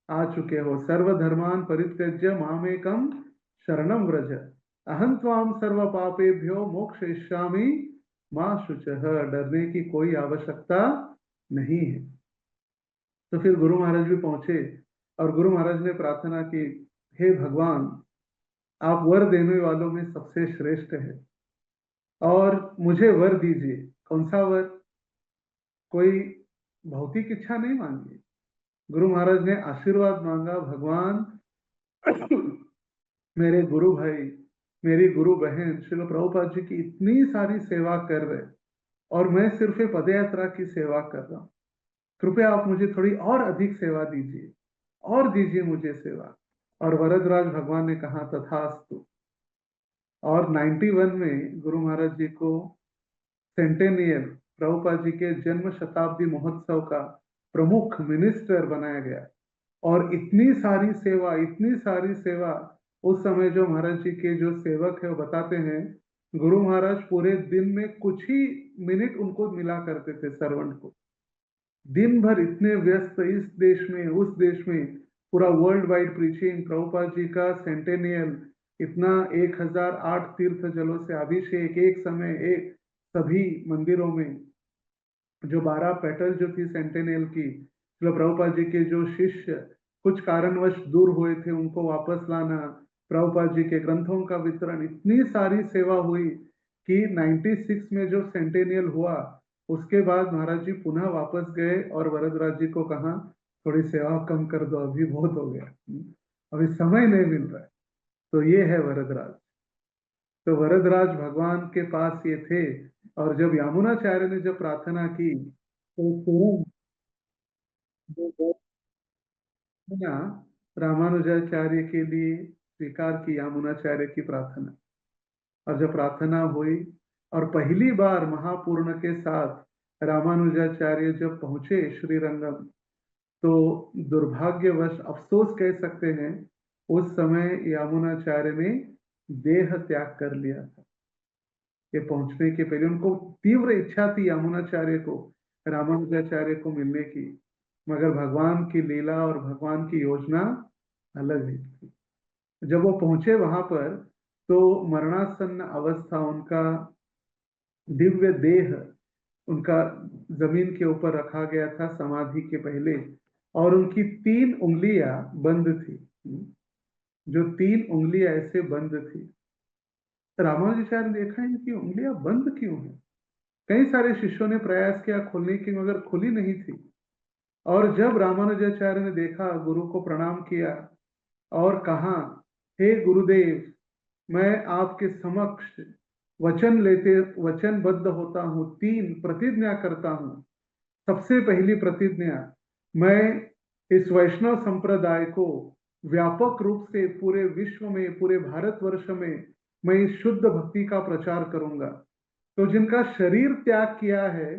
आ चुके हो। सर्वधर्मान परित्यज्य मामेकम शरणम व्रज, अहं त्वाम सर्व पापेभ्यो मोक्षयिष्यामि मां शुचः, डरने की कोई आवश्यकता नहीं है। तो फिर गुरु महाराज भी पहुंचे और गुरु महाराज ने प्रार्थना की, हे भगवान, आप वर देने वालों में सबसे श्रेष्ठ है और मुझे वर दीजिए। कौन सा वर? कोई भौतिक इच्छा नहीं मांगी। गुरु महाराज ने आशीर्वाद मांगा, भगवान मेरे गुरु भाई, मेरी गुरु बहन श्रील प्रभुपाद जी की इतनी सारी सेवा कर रहे और मैं सिर्फ पदयात्रा की सेवा कर रहा हूं, कृपया आप मुझे थोड़ी और अधिक सेवा दीजिए, और दीजिए मुझे सेवा। और वरदराज भगवान ने कहा तथास्तु। और 91 में गुरु महाराज जी को सेंटेनियल, प्रभुपाद जी के जन्म शताब्दी महोत्सव का प्रमुख मिनिस्टर बनाया गया। और इतनी सारी सेवा, इतनी सारी सेवा, उस समय जो महाराज जी के जो सेवक है वो बताते हैं, गुरु महाराज पूरे दिन में कुछ ही मिनट उनको मिला करते थे सर्वेंट को। दिन भर इतने व्यस्त, इस देश में उस देश में, पूरा world wide preaching, Prabhupada ji का सेंटेनियल, इतना 1008 तीर्थ जलों से अभिषेक एक समय, एक सभी मंदिरों में, जो 12 पेटल जो थी सेंटेनियल की, मतलब प्रभुपाद जी के जो शिष्य कुछ कारणवश दूर हुए थे उनको वापस लाना, प्रभुपाद जी के ग्रंथों का वितरण, इतनी सारी सेवा हुई कि 96 में जो सेंटेनियल हुआ उसके बाद महाराज जी पुनः वापस गए और वरदराज जी को कहा, थोड़ी सेवा कम कर दो, अभी बहुत हो गया, अभी समय नहीं मिल रहा है। तो ये है वरदराज। तो वरदराज भगवान के पास ये थे। और जब यामुनाचार्य ने जब प्रार्थना की तो तुरंत रामानुजाचार्य के लिए स्वीकार की यामुनाचार्य की प्रार्थना। और जब प्रार्थना हुई और पहली बार महापूर्ण के साथ रामानुजाचार्य जब पहुंचे श्रीरंगम, तो दुर्भाग्यवश, अफसोस कह सकते हैं, उस समय यामुनाचार्य ने देह त्याग कर लिया था। ये पहुंचने के पहले उनको तीव्र इच्छा थी यामुनाचार्य को, रामानुजाचार्य को मिलने की, मगर भगवान की लीला और भगवान की योजना अलग ही थी। जब वो पहुंचे वहां पर तो मरणासन्न अवस्था, उनका दिव्य देह उनका जमीन के ऊपर रखा गया था समाधि के पहले, और उनकी 3 उंगलियां बंद थी। जो 3 उंगलियां ऐसे बंद थी, रामानुजाचार्य ने देखा इनकी उंगलियां बंद क्यों हैं। कई सारे शिष्यों ने प्रयास किया खोलने की, मगर खुली नहीं थी। और जब रामानुजाचार्य ने देखा, गुरु को प्रणाम किया और कहा, हे गुरुदेव, मैं आपके समक्ष वचनबद्ध होता हूं, 3 प्रतिज्ञा करता हूं। सबसे पहली प्रतिज्ञा, मैं इस वैष्णव संप्रदाय को व्यापक रूप से पूरे विश्व में, पूरे भारतवर्ष में मैं इस शुद्ध भक्ति का प्रचार करूंगा। तो जिनका शरीर त्याग किया है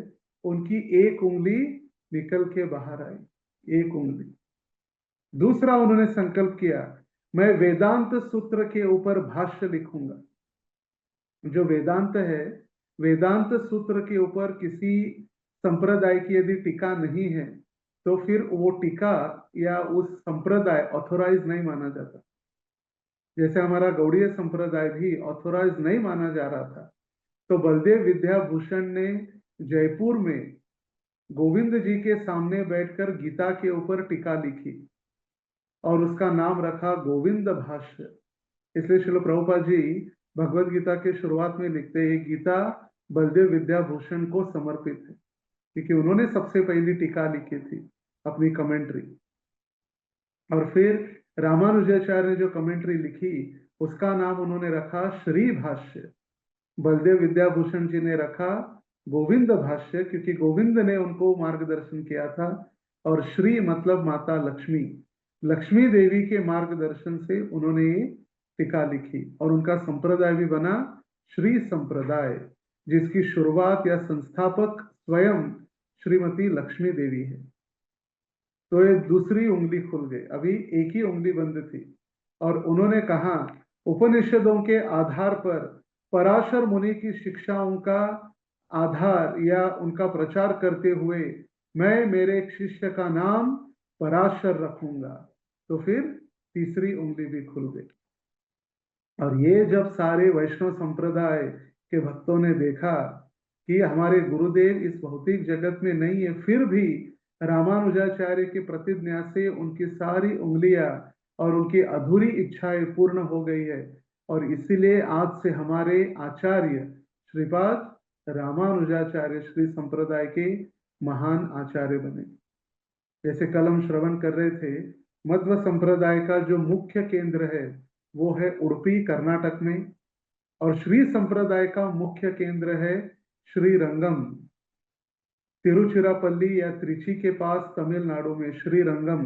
उनकी 1 उंगली निकल के बाहर आई, 1 उंगली। दूसरा उन्होंने संकल्प किया, मैं वेदांत सूत्र के ऊपर भाष्य लिखूंगा। जो वेदांत है, वेदांत सूत्र के ऊपर किसी संप्रदाय की यदि टीका नहीं है तो फिर वो टीका या उस संप्रदाय ऑथोराइज नहीं माना जाता। जैसे हमारा गौड़ीय संप्रदाय भी ऑथोराइज नहीं माना जा रहा था, तो बलदेव विद्याभूषण ने जयपुर में गोविंद जी के सामने बैठकर गीता के ऊपर टीका लिखी और उसका नाम रखा गोविंद भाष्य। इसलिए श्रील प्रभुपाद जी भगवत गीता के शुरुआत में लिखते हैं, गीता बलदेव विद्याभूषण को समर्पित है, क्योंकि उन्होंने सबसे पहली टीका लिखी थी, अपनी कमेंट्री। और फिर रामानुजाचार्य ने जो कमेंट्री लिखी उसका नाम उन्होंने रखा श्री भाष्य। बलदेव विद्याभूषण जी ने रखा गोविंद भाष्य, क्योंकि गोविंद ने उनको मार्गदर्शन किया था, और श्री मतलब माता लक्ष्मी, लक्ष्मी देवी के मार्गदर्शन से उन्होंने टीका लिखी, और उनका संप्रदाय भी बना श्री संप्रदाय, जिसकी शुरुआत या संस्थापक स्वयं श्रीमती लक्ष्मी देवी है। तो ये दूसरी उंगली खुल गई, अभी एक ही उंगली बंद थी। और उन्होंने कहा, उपनिषदों के आधार पर पराशर मुनि की शिक्षाओं का आधार या उनका प्रचार करते हुए मैं मेरे एक शिष्य का नाम पराशर रखूंगा। तो फिर तीसरी उंगली भी खुल गई। और ये जब सारे वैष्णव संप्रदाय के भक्तों ने देखा कि हमारे गुरुदेव इस भौतिक जगत में नहीं है, फिर भी रामानुजाचार्य की प्रतिज्ञा से उनकी सारी उंगलियां और उनकी अधूरी इच्छाएं पूर्ण हो गई है, और इसीलिए आज से हमारे आचार्य श्रीपाद रामानुजाचार्य श्री संप्रदाय के महान आचार्य बने। जैसे कल हम श्रवण कर रहे थे, मध्व संप्रदाय का जो मुख्य केंद्र है वो है उडुपी कर्नाटक में, और श्री संप्रदाय का मुख्य केंद्र है श्रीरंगम, तिरुचिरापल्ली या त्रिची के पास तमिलनाडु में श्रीरंगम,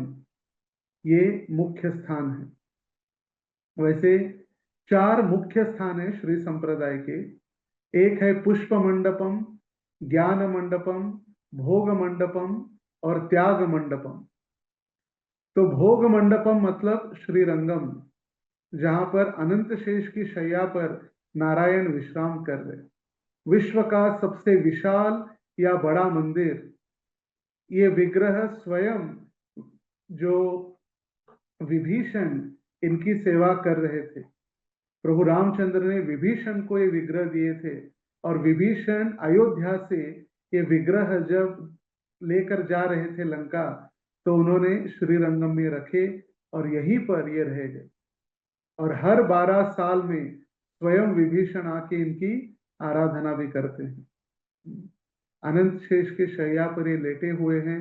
ये मुख्य स्थान है। वैसे 4 मुख्य स्थान है श्री संप्रदाय के। एक है पुष्प मंडपम, ज्ञान मंडपम, भोग मंडपम और त्याग मंडपम। तो भोग मंडपम मतलब श्रीरंगम, जहां पर अनंत शेष की शैया पर नारायण विश्राम कर रहे। विश्व का सबसे विशाल या बड़ा मंदिर, ये विग्रह स्वयं जो विभीषण इनकी सेवा कर रहे थे। प्रभु रामचंद्र ने विभीषण को ये विग्रह दिए थे, और विभीषण अयोध्या से ये विग्रह जब लेकर जा रहे थे लंका, तो उन्होंने श्रीरंगम में रखे और यहीं पर ये रह गए। और हर 12 साल में स्वयं विभीषण आके इनकी आराधना भी करते हैं। अनंत शेष के शैया पर ये लेटे हुए हैं।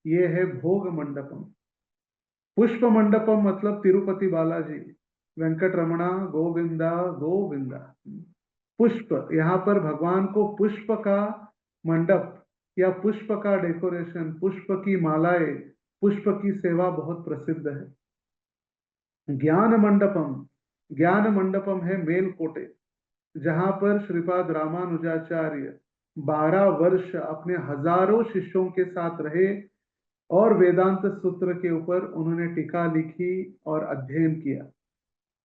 ये है भोग मंडपम। पुष्प मंडपम मतलब तिरुपति बालाजी, वेंकट रमणा गोविंदा गोविंदा। पुष्प, यहाँ पर भगवान को पुष्प का मंडप या पुष्प का डेकोरेशन, पुष्प की मालाएं, पुष्प की सेवा बहुत प्रसिद्ध है। ज्ञान मंडपम, ज्ञान मंडपम है मेलकोटे, जहां पर श्रीपाद रामानुजाचार्य 12 वर्ष अपने हजारों शिष्यों के साथ रहे और वेदांत सूत्र के ऊपर उन्होंने टीका लिखी और अध्ययन किया।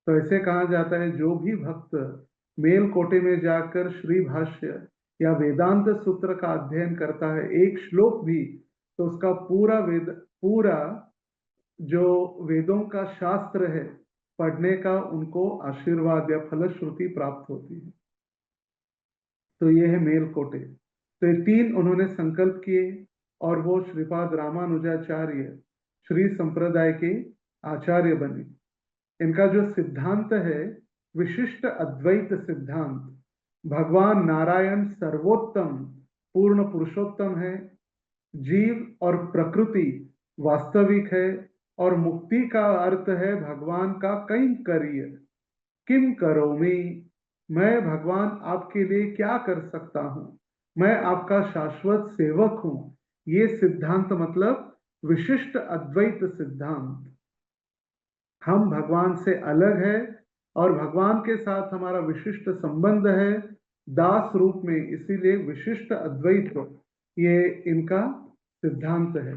तो ऐसे कहा जाता है जो भी भक्त मेलकोटे में जाकर श्री भाष्य या वेदांत सूत्र का अध्ययन करता है, एक श्लोक भी, तो उसका पूरा जो वेदों का शास्त्र है पढ़ने का उनको आशीर्वाद या फलश्रुति प्राप्त होती है। तो ये है मेलकोटे। तो ये तीन उन्होंने संकल्प किए और वो श्रीपाद रामानुजाचार्य श्री संप्रदाय के आचार्य बने। इनका जो सिद्धांत है विशिष्ट अद्वैत सिद्धांत, भगवान नारायण सर्वोत्तम पूर्ण पुरुषोत्तम है, जीव और प्रकृति वास्तविक है, और मुक्ति का अर्थ है भगवान का कैंकर्य, किम करोमि, मैं भगवान आपके लिए क्या कर सकता हूं, मैं आपका शाश्वत सेवक हूं। ये सिद्धांत मतलब विशिष्ट अद्वैत सिद्धांत। हम भगवान से अलग है और भगवान के साथ हमारा विशिष्ट संबंध है दास रूप में, इसीलिए विशिष्ट अद्वैत ये इनका सिद्धांत है।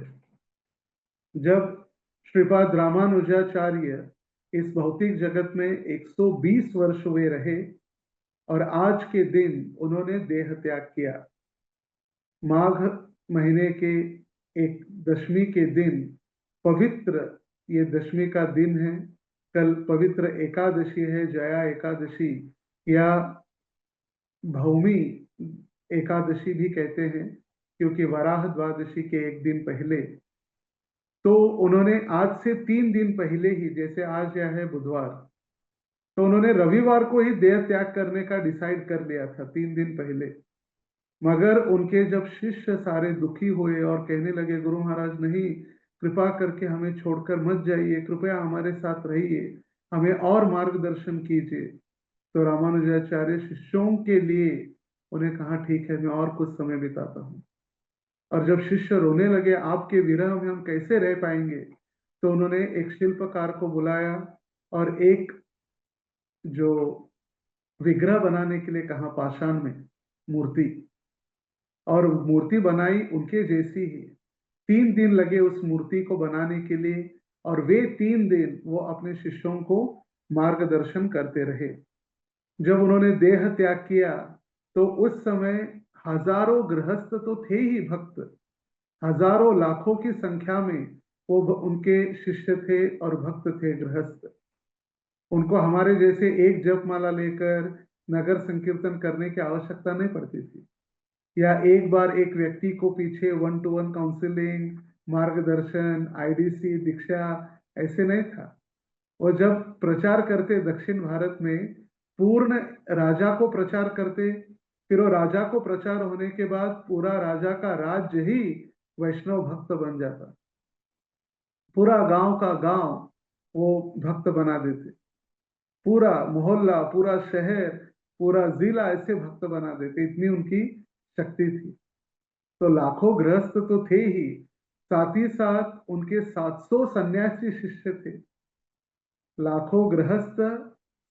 जब श्रीपाद रामानुजाचार्य इस भौतिक जगत में 120 वर्ष वे रहे और आज के दिन उन्होंने देह त्याग किया। माघ महीने के एक दशमी के दिन, पवित्र ये दशमी का दिन है, कल पवित्र एकादशी है, जया एकादशी या भौमी एकादशी भी कहते हैं, क्योंकि वराह द्वादशी के एक दिन पहले, तो उन्होंने आज से 3 दिन पहले ही, जैसे आज यह है बुधवार, तो उन्होंने रविवार को ही देह त्याग करने का डिसाइड कर लिया था 3 दिन पहले। मगर उनके जब शिष्य सारे दुखी हुए और कहने लगे गुरु महाराज नहीं, कृपा करके हमें छोड़कर मत जाइए, कृपया हमारे साथ रहिए, हमें और मार्गदर्शन कीजिए, तो रामानुजाचार्य शिष्यों के लिए उन्हें कहा ठीक है मैं और कुछ समय बिताता हूँ। और जब शिष्य रोने लगे आपके विरह में हम कैसे रह पाएंगे, तो उन्होंने एक शिल्पकार को बुलाया और एक जो विग्रह बनाने के लिए कहा, पाषाण में मूर्ति, और मूर्ति बनाई उनके जैसी ही। 3 दिन लगे उस मूर्ति को बनाने के लिए और वे 3 दिन वो अपने शिष्यों को मार्गदर्शन करते रहे। जब उन्होंने देह त्याग किया तो उस समय हजारों गृहस्थ तो थे ही भक्त, हजारों लाखों की संख्या में वो उनके शिष्य थे और भक्त थे गृहस्थ। उनको हमारे जैसे एक जपमाला लेकर नगर संकीर्तन करने की आवश्यकता नहीं पड़ती थी, या एक बार एक व्यक्ति को पीछे 1-to-1 काउंसलिंग, मार्गदर्शन, आईडीसी, दीक्षा ऐसे नहीं था। वो जब प्रचार करते दक्षिण भारत में, पूर्ण राजा को प्रचार करते, फिर वो राजा को प्रचार होने के बाद पूरा राजा का राज्य ही वैष्णव भक्त बन जाता, पूरा गांव का गांव वो भक्त बना देते, पूरा मोहल्ला, पूरा शहर, पूरा जिला ऐसे भक्त बना देते, इतनी उनकी शक्ति थी। तो लाखों गृहस्थ तो थे ही, साथ ही साथ उनके 700 सन्यासी शिष्य थे। लाखों गृहस्थ,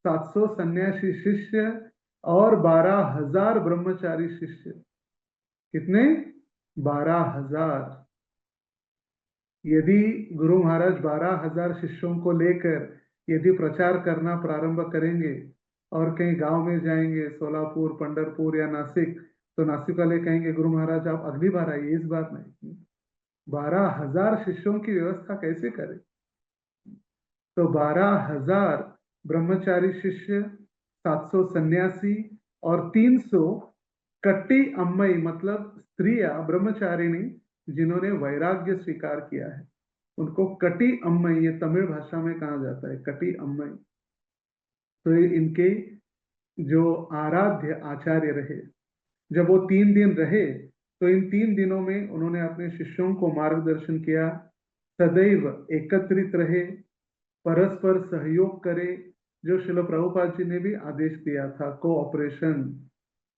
700 सन्यासी शिष्य और 12,000 ब्रह्मचारी शिष्य। कितने? 12,000। यदि गुरु महाराज 12,000 शिष्यों को लेकर यदि प्रचार करना प्रारंभ करेंगे और कहीं गांव में जाएंगे, सोलापुर, पंढरपुर या नासिक, तो नासिक वाले कहेंगे गुरु महाराज आप अगली बार आइए, इस बार नहीं। 12,000 शिष्यों की व्यवस्था कैसे करें? तो 12,000 ब्रह्मचारी शिष्य, 700 सन्यासी और 300 कट्टी अम्मई, मतलब स्त्रियां ब्रह्मचारिणी जिन्होंने वैराग्य स्वीकार किया है, उनको कटी अम्मई, ये तमिल भाषा में कहा जाता है, कटी अम्मई। तो ये इनके जो आराध्य आचार्य रहे। जब वो 3 दिन रहे तो इन 3 दिनों में उन्होंने अपने शिष्यों को मार्गदर्शन किया, सदैव एकत्रित रहे, परस्पर सहयोग करे, जो श्रील प्रभुपाद जी ने भी आदेश दिया था, कोऑपरेशन,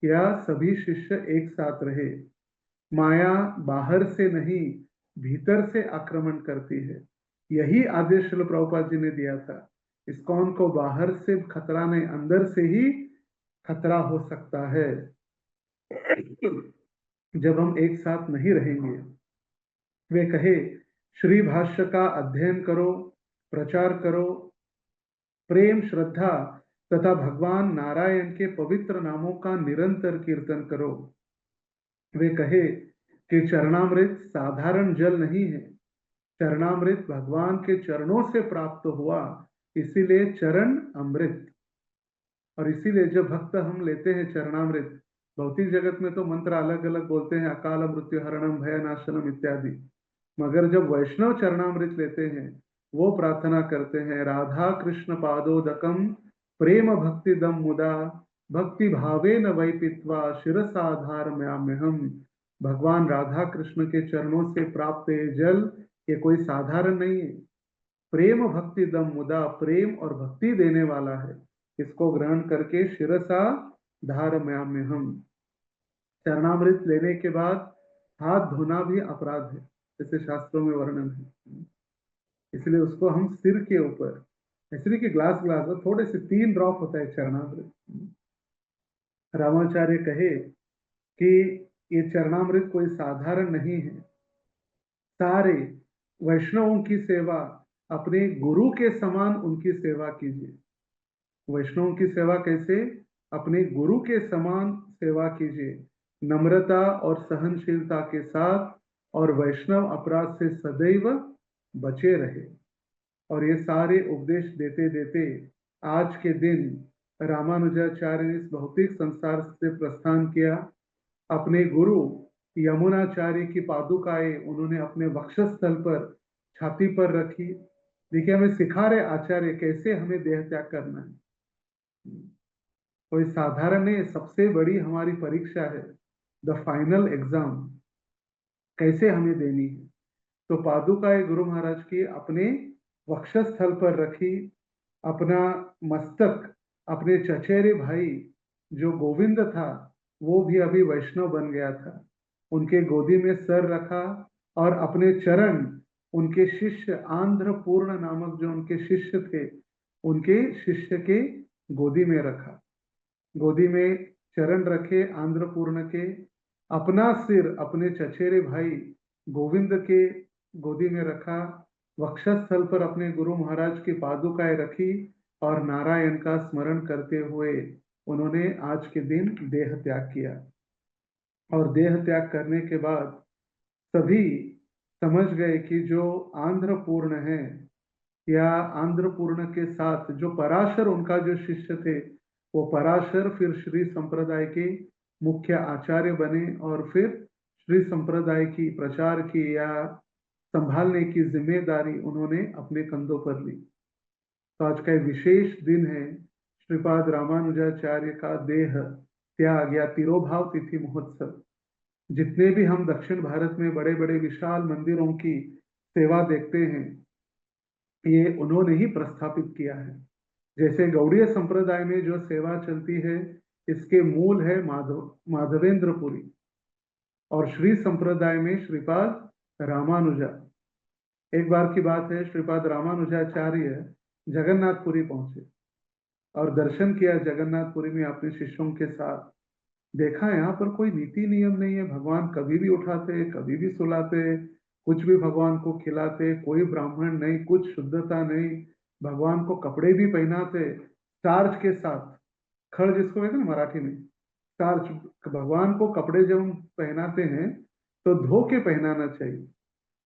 या सभी शिष्य एक साथ रहे। माया बाहर से नहीं भीतर से आक्रमण करती है, यही आदेश श्रील प्रभुपाद जी ने दिया था। इस्कॉन को बाहर से खतरा नहीं, अंदर से ही खतरा हो सकता है जब हम एक साथ नहीं रहेंगे। वे कहे श्री भाष्य का अध्ययन करो, प्रचार करो, प्रेम श्रद्धा तथा भगवान नारायण के पवित्र नामों का निरंतर कीर्तन करो। वे कहे कि चरणामृत साधारण जल नहीं है, चरणामृत भगवान के चरणों से प्राप्त हुआ, इसीलिए चरण अमृत। और इसीलिए जब भक्त हम लेते हैं चरणामृत, भौतिक जगत में तो मंत्र अलग अलग बोलते हैं, अकाल मृत्यु हरणम भयनाशनम इत्यादि, मगर जब वैष्णव चरणामृत लेते हैं वो प्रार्थना करते हैं, राधा कृष्ण पादोदकम प्रेम भक्ति दम मुदा भक्ति भावे न वै पीत्वा शिरसाधार म्याम्यहम। भगवान राधा कृष्ण के चरणों से प्राप्त ये जल ये कोई साधारण नहीं है, प्रेम भक्ति दम मुदा, प्रेम और भक्ति देने वाला है, इसको ग्रहण करके शिरसा धारम्याम्यहम। चरणामृत लेने के बाद हाथ धोना भी अपराध है, जैसे शास्त्रों में वर्णन है, इसलिए उसको हम सिर के ऊपर, इसलिए कि ग्लास ग्लास में थोड़े से 3 ड्रॉप होता है चरणामृत। रामाचार्य कहे कि ये चरणामृत कोई साधारण नहीं है, सारे वैष्णवों की सेवा, अपने गुरु के समान उनकी सेवा कीजिए। वैष्णवों की सेवा कैसे? अपने गुरु के समान सेवा कीजिए, नम्रता और सहनशीलता के साथ, और वैष्णव अपराध से सदैव बचे रहे। और ये सारे उपदेश देते देते आज के दिन रामानुजाचार्य ने इस भौतिक संसार से प्रस्थान किया। अपने गुरु यमुनाचार्य की पादुकाएं उन्होंने अपने वक्षस्थल पर, छाती पर रखी। देखिए, हमें सिखा रहे आचार्य कैसे हमें देह त्याग करना है। कोई साधारण नहीं, सबसे बड़ी हमारी परीक्षा है, द फाइनल एग्जाम कैसे हमें देनी है। तो पादुकाएं गुरु महाराज की अपने वक्षस्थल पर रखी, अपना मस्तक, अपने चचेरे भाई जो गोविंद था वो भी अभी वैष्णव बन गया था, उनके गोदी में सर रखा, और अपने चरण उनके शिष्य आंध्रपूर्ण नामक जो उनके शिष्य थे उनके शिष्य के गोदी में रखा, गोदी में चरण रखे आंध्रपूर्ण के, अपना सिर अपने चचेरे भाई गोविंद के गोदी में रखा, वक्षस्थल पर अपने गुरु महाराज की पादुकाएं रखी, और नारायण का स्मरण करते हुए उन्होंने आज के दिन देह त्याग किया। और देह त्याग करने के बाद सभी समझ गए कि जो आंध्रपूर्ण है, या आंध्रपूर्ण के साथ जो पराशर उनका जो शिष्य थे, वो पराशर फिर श्री संप्रदाय के मुख्य आचार्य बने, और फिर श्री संप्रदाय की प्रचार की या संभालने की जिम्मेदारी उन्होंने अपने कंधों पर ली। तो आज का विशेष दिन है, श्रीपाद रामानुजाचार्य का देह त्याग या तिरोभाव तिथि महोत्सव। जितने भी हम दक्षिण भारत में बड़े बड़े विशाल मंदिरों की सेवा देखते हैं, ये उन्होंने ही प्रस्थापित किया है। जैसे गौड़ीय संप्रदाय में जो सेवा चलती है, इसके मूल है माधवेंद्रपुरी, और श्री संप्रदाय में श्रीपाद रामानुजा। एक बार की बात है, श्रीपाद रामानुजाचार्य जगन्नाथपुरी पहुंचे और दर्शन किया जगन्नाथपुरी में अपने शिष्यों के साथ। देखा यहाँ पर कोई नीति नियम नहीं है, भगवान कभी भी उठाते, कभी भी सुलाते, कुछ भी भगवान को खिलाते, कोई ब्राह्मण नहीं, कुछ शुद्धता नहीं, भगवान को कपड़े भी पहनाते स्टार्च के साथ, खड़ जिसको कहते हैं मराठी में स्टार्च। भगवान को कपड़े जब हम पहनाते हैं तो धो के पहनाना चाहिए,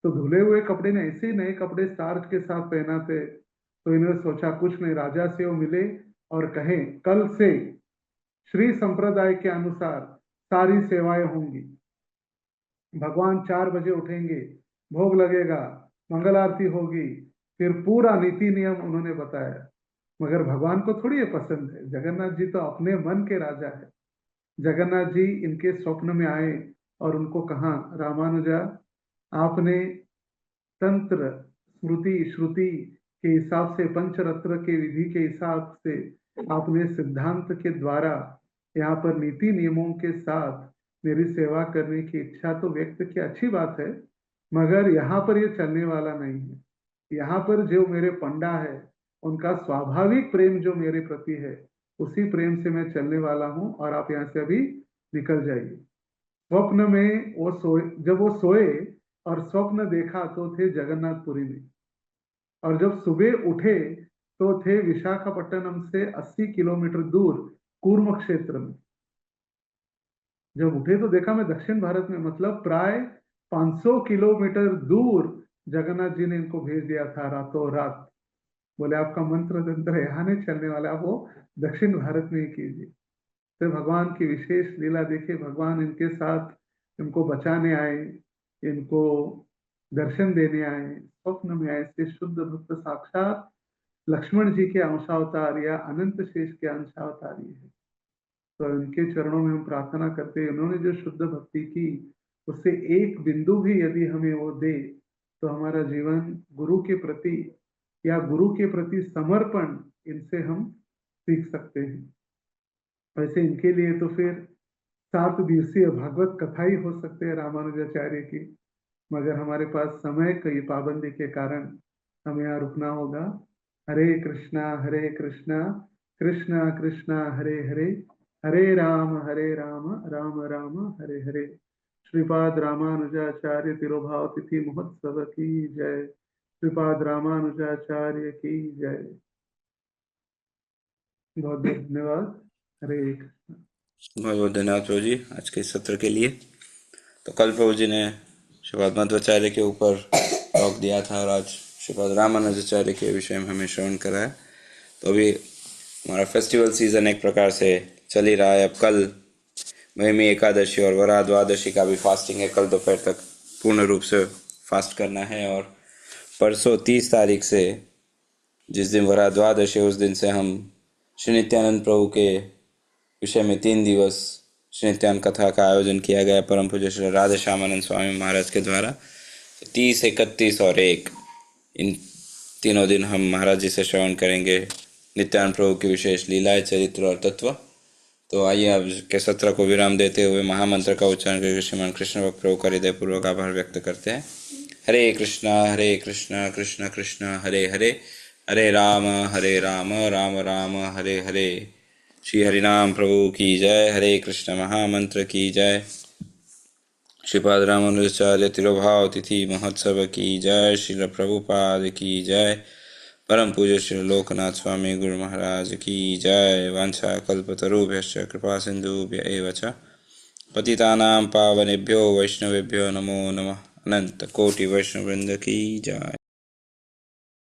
तो धुले हुए कपड़े ने ऐसे ही नए कपड़े स्टार्च के साथ पहनाते। तो इन्होंने सोचा कुछ नहीं, राजा से वो मिले और कहें कल से श्री संप्रदाय के अनुसार सारी सेवाएं होंगी, भगवान 4 बजे उठेंगे, भोग लगेगा, मंगल आरती होगी, फिर पूरा नीति नियम उन्होंने बताया। मगर भगवान को थोड़ी ये पसंद है, जगन्नाथ जी तो अपने मन के राजा है। जगन्नाथ जी इनके स्वप्न में आए और उनको कहा, रामानुजा आपने तंत्र स्मृति श्रुति के हिसाब से, पंचरत्न के विधि के हिसाब से आपने सिद्धांत के द्वारा यहाँ पर नीति नियमों के साथ मेरी सेवा करने की इच्छा तो व्यक्त की, अच्छी बात है, मगर यहाँ पर ये चलने वाला नहीं है। यहाँ पर जो मेरे पंडा है उनका स्वाभाविक प्रेम जो मेरे प्रति है, उसी प्रेम से मैं चलने वाला हूँ, और आप यहाँ से अभी निकल जाइए। स्वप्न में वो सोए, जब वो सोए और स्वप्न देखा तो थे जगन्नाथपुरी में, और जब सुबह उठे तो थे विशाखापट्टनम से 80 किलोमीटर दूर कूर्म क्षेत्र में। जब उठे तो देखा मैं दक्षिण भारत में, मतलब प्राय 500 किलोमीटर दूर जगन्नाथ जी ने इनको भेज दिया था रातों रात। बोले आपका मंत्र तंत्र यहाँ नहीं चलने वाला, आप वो दक्षिण भारत में ही कीजिए। तो भगवान की विशेष लीला देखिए, भगवान इनके साथ इनको बचाने आए, इनको दर्शन देने आए, स्वप्न में ऐसे शुद्ध भक्त साक्षात लक्ष्मण जी के अंशावतार या अनंत शेष के अंशावतार ही है। तो इनके चरणों में हम प्रार्थना करते हैं, उन्होंने जो शुद्ध भक्ति की उससे एक बिंदु भी यदि हमें वो दे तो हमारा जीवन गुरु के प्रति या गुरु के प्रति समर्पण इनसे हम सीख सकते हैं। वैसे इनके लिए तो फिर 7 दिवसीय भागवत कथा ही हो सकते हैं रामानुजाचार्य की, मगर हमारे पास समय की पाबंदी के कारण हमें यहाँ रुकना होगा। हरे कृष्णा कृष्णा कृष्णा हरे हरे, हरे राम राम राम हरे हरे। श्रीपाद रामानुजाचार्य तिरुभाव तिथि महोत्सव की जय। श्रीपाद रामानुजाचार्य की जय। बहुत बहुत धन्यवाद। हरे कृष्ण। बहुत बहुत धन्यवाद प्रभु जी आज के इस सत्र के लिए। तो कल प्रभु जी ने श्रीपाद मध्वाचार्य के ऊपर टॉक दिया था और आज श्रीपाद रामानुजाचार्य के विषय में हमें श्रवण करा है। तो अभी हमारा फेस्टिवल सीजन एक प्रकार से चल ही रहा है। अब कल महिमी एकादशी और वरा द्वादशी का भी फास्टिंग है, कल दोपहर तक पूर्ण रूप से फास्ट करना है। और परसों 30 तारीख से जिस दिन वरा द्वादशी उस दिन से हम श्री नित्यानंद प्रभु के विषय में 3 दिवस श्री नित्यानंद कथा का आयोजन किया गया परम पूज्य श्री राधे श्यामानंद स्वामी महाराज के द्वारा। 30, 31 और 1 इन तीनों दिन हम महाराज जी से श्रवण करेंगे नित्यानंद प्रभु की विशेष लीलाएं, चरित्र और तत्व। तो आइए अब के सत्र को विराम देते हुए महामंत्र का उच्चारण करके श्रीमान कृष्ण भक्त प्रभु का हृदय पूर्वक आभार व्यक्त करते हैं। हरे कृष्णा कृष्ण कृष्ण हरे हरे, हरे राम राम राम हरे हरे। श्री हरिनाम प्रभु की जय। हरे कृष्ण महामंत्र की जय। श्रीपाद रामानुजाचार्य तिरुभाव तिथि महोत्सव की जय। श्रील प्रभुपाद की जय। परम पूज्य श्री लोकनाथ स्वामी गुरु महाराज की जय। वांछा कल्पतरुभ्यश्च कृपा सिंधुभ्य एव च पतितानां पावनेभ्यो वैष्णवेभ्यो नमो नमः। अनंत कोटि वैष्णववृंद की जय।